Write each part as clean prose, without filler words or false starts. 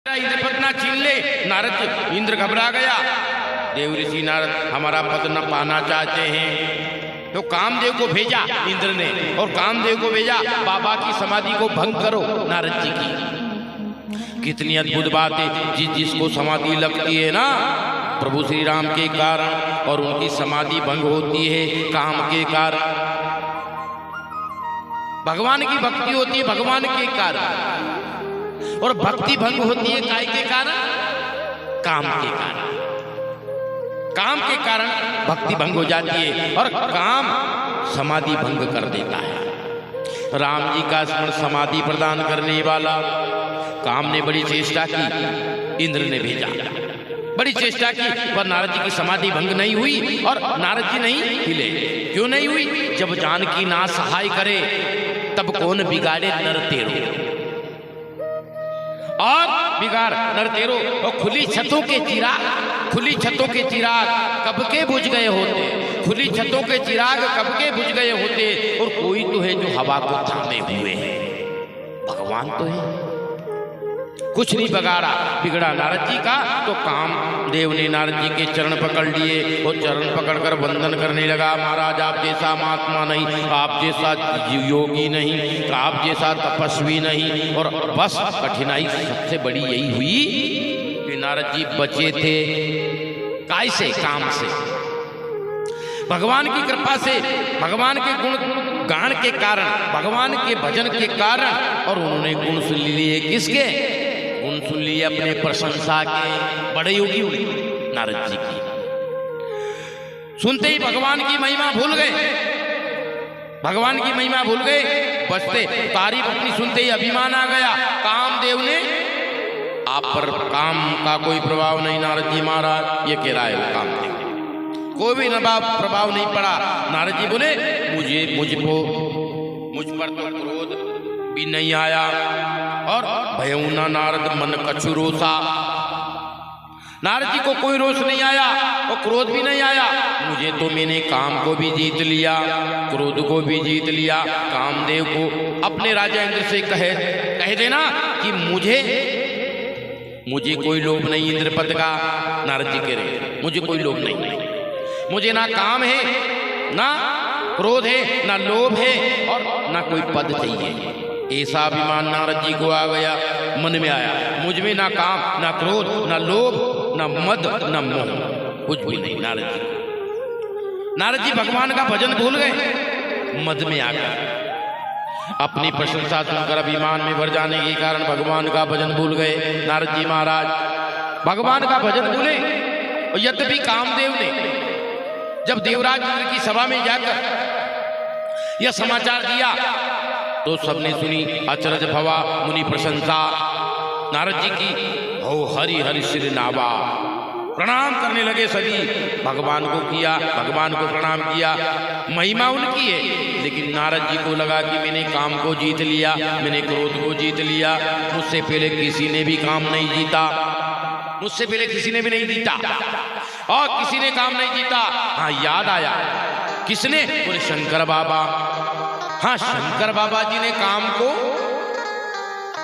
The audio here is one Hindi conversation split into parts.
इंद्र ना छीन ले। नारद इंद्र घबरा गया। देव ऋषि नारद हमारा पद न पाना चाहते हैं, तो कामदेव को भेजा इंद्र ने, और कामदेव को भेजा बाबा की समाधि को भंग करो नारद जी की। कितनी अद्भुत बात है। जिसको समाधि लगती है ना प्रभु श्री राम के कारण, और उनकी समाधि भंग होती है काम के कारण। भगवान की भक्ति होती है भगवान के कारण, और भक्ति भंग होती है काय के कारण? काम के कारण। काम के कारण भक्ति भंग हो जाती है, और काम समाधि भंग कर देता है। राम जी का स्मरण समाधि प्रदान करने वाला काम ने बड़ी चेष्टा की, इंद्र ने भेजा, बड़ी चेष्टा की, पर नारद जी की समाधि भंग नहीं हुई, और नारद जी नहीं हिले। क्यों नहीं हुई? जब जानकी ना सहाय करे तब कौन बिगाड़े नर तेरो, और बिगाड़ नर तेरो। और खुली छतों के चिराग, खुली छतों के चिराग कब के बुझ गए होते, खुली छतों के चिराग कब के बुझ गए होते। और कोई तो है जो हवा को थामे हुए है, भगवान तो है। कुछ नहीं बिगड़ा नारद जी का। तो कामदेव ने नारद जी के चरण पकड़ लिए, और चरण पकड़कर वंदन करने लगा। महाराज आप जैसा महात्मा नहीं, आप जैसा योगी नहीं, आप जैसा तपस्वी नहीं। और बस कठिनाई सबसे बड़ी यही हुई कि नारद जी बचे थे काय से? काम से। भगवान की कृपा से, भगवान के गुण गान के कारण, भगवान के भजन के कारण, और उन्होंने गुण सुन लिए। किसके गुण सुन लिए? अपने प्रशंसा के। बड़े योगी हुए नारद जी की। सुनते ही भगवान की महिमा भूल गए, भगवान की महिमा भूल गए। बचते तारीफ अपनी सुनते ही अभिमान आ गया। कामदेव ने आप पर काम का कोई प्रभाव नहीं नारद जी महाराज, ये कह रहा है कामदेव, कोई भी प्रभाव नहीं पड़ा। नारद जी बोले मुझ पर तो क्रोध भी नहीं आया, और भयउना नारद मन कछु रोसा। नारद जी को कोई रोष नहीं आया और क्रोध भी नहीं आया। मुझे तो मैंने काम को भी जीत लिया, क्रोध को भी जीत लिया। कामदेव को अपने राजा इंद्र से कह देना कि मुझे कोई लोभ नहीं इंद्र पद का। नारद जी कह रहे मुझे कोई लोभ नहीं, मुझे ना काम है, ना क्रोध है, ना लोभ है, और ना कोई पद चाहिए। ऐसा अभिमान नारद जी को आ गया, मन में आया। मुझ में ना काम, ना क्रोध, ना लोभ, ना मद, ना मोह, कुछ भी नहीं। नारद जी भगवान का भजन भूल गए, मद में आ गए। अपनी प्रशंसा सुनकर अभिमान में भर जाने के कारण भगवान का भजन भूल गए नारद जी महाराज। भगवान का भजन भूले। और यद्यपि कामदेव ने जब देवराज इंद्र की सभा में जाकर यह समाचार दिया, तो सबने सुनी। अचरज भवा मुनि प्रशंसा नारद जी की। हो हरि हरि सिर नावा, प्रणाम करने लगे सभी। भगवान को किया, भगवान को प्रणाम किया। महिमा उनकी है, लेकिन नारद जी को लगा कि मैंने काम को जीत लिया, मैंने क्रोध को जीत लिया। मुझसे पहले किसी ने भी काम नहीं जीता, मुझसे पहले किसी ने भी नहीं जीता, और किसी ने काम नहीं जीता। हाँ याद आया, किसने? बोले शंकर बाबा। हाँ शंकर बाबा जी ने काम को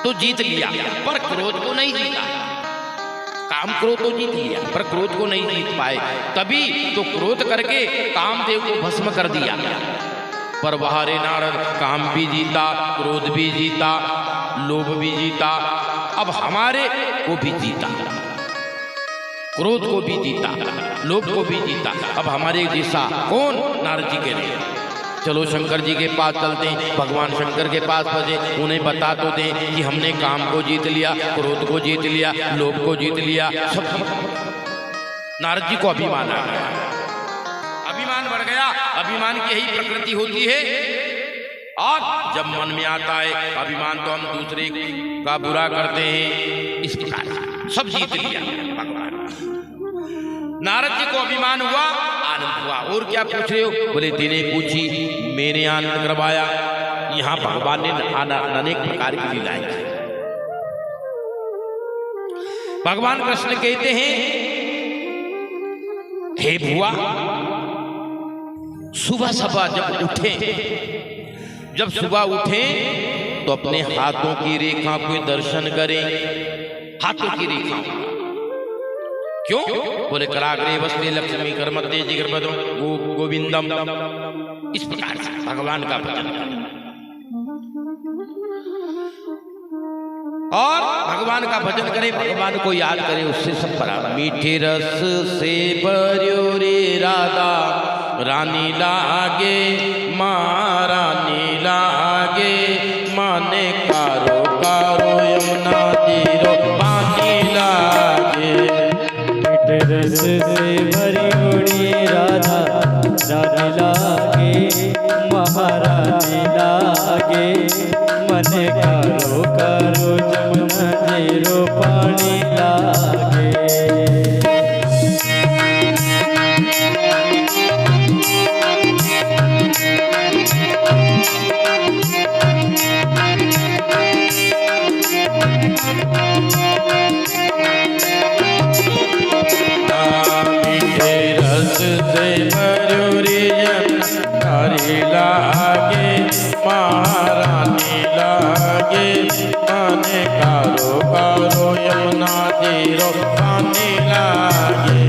तो जीत लिया, पर क्रोध को नहीं जीता। काम क्रोध तो जीत लिया, पर क्रोध को नहीं जीत पाए। तभी तो क्रोध करके कामदेव को भस्म कर दिया। पर वह रे नारद काम भी जीता, क्रोध भी जीता, लोभ भी जीता, अब हमारे को भी जीता, क्रोध को भी जीता, लोभ को भी जीता। अब हमारे जैसा कौन? नारद जी कह रहे चलो शंकर जी के पास चलते हैं। भगवान शंकर के पास पहुंचे, उन्हें बता तो दें कि हमने काम को जीत लिया, क्रोध को जीत लिया, लोभ को जीत लिया, सब। नारद जी को अभिमान आ गया, अभिमान बढ़ गया। अभिमान की यही प्रकृति होती है, और जब मन में आता है अभिमान तो हम दूसरे का बुरा करते हैं। इस प्रकार सब जीत लिया भगवान। नारद जी को अभिमान हुआ, आनंद हुआ। और क्या पूछ रहे हो? बोले तेने पूछी, मैंने आनंद करवाया। यहां भगवान ने अनेक प्रकार की लीलाएं की। भगवान कृष्ण कहते हैं, हे भुआ, सुबह जब सुबह उठे तो अपने हाथों की रेखा को दर्शन करें। हाथों की रेखा। क्यों? बोले कराग्रे वस्ते लक्ष्मी कर मध्य जिगर पदो गोविंदम। इस प्रकार से भगवान का भजन करें और भगवान का भजन करे, भगवान को याद करे, उससे सब बराबर। मीठे रस से भर्यो रे राधा रानी लागे, माँ रानी लागे, माने कारो कारो यमुना तीरो पानी लागे। मीठे रस से भर्यो रे राधा रानी लागे, महारानी लागे, मने कारो कारो जमुना जीरो पानी लागे। मीठे रस से भर्यो रे रानी लागे, महारानी लागे, माने कारो कारो यमुना तीरो पानी लागे।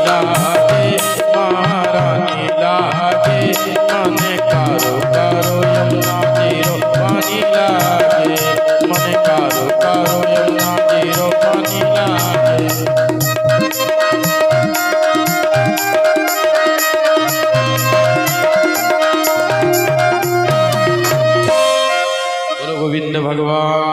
लागे महारानी लागे मने कारो कारो यमुना जीरो पानी लागे मने कारो कारो यमुना जीरो पानी लागे। बोलो गोविंद भगवान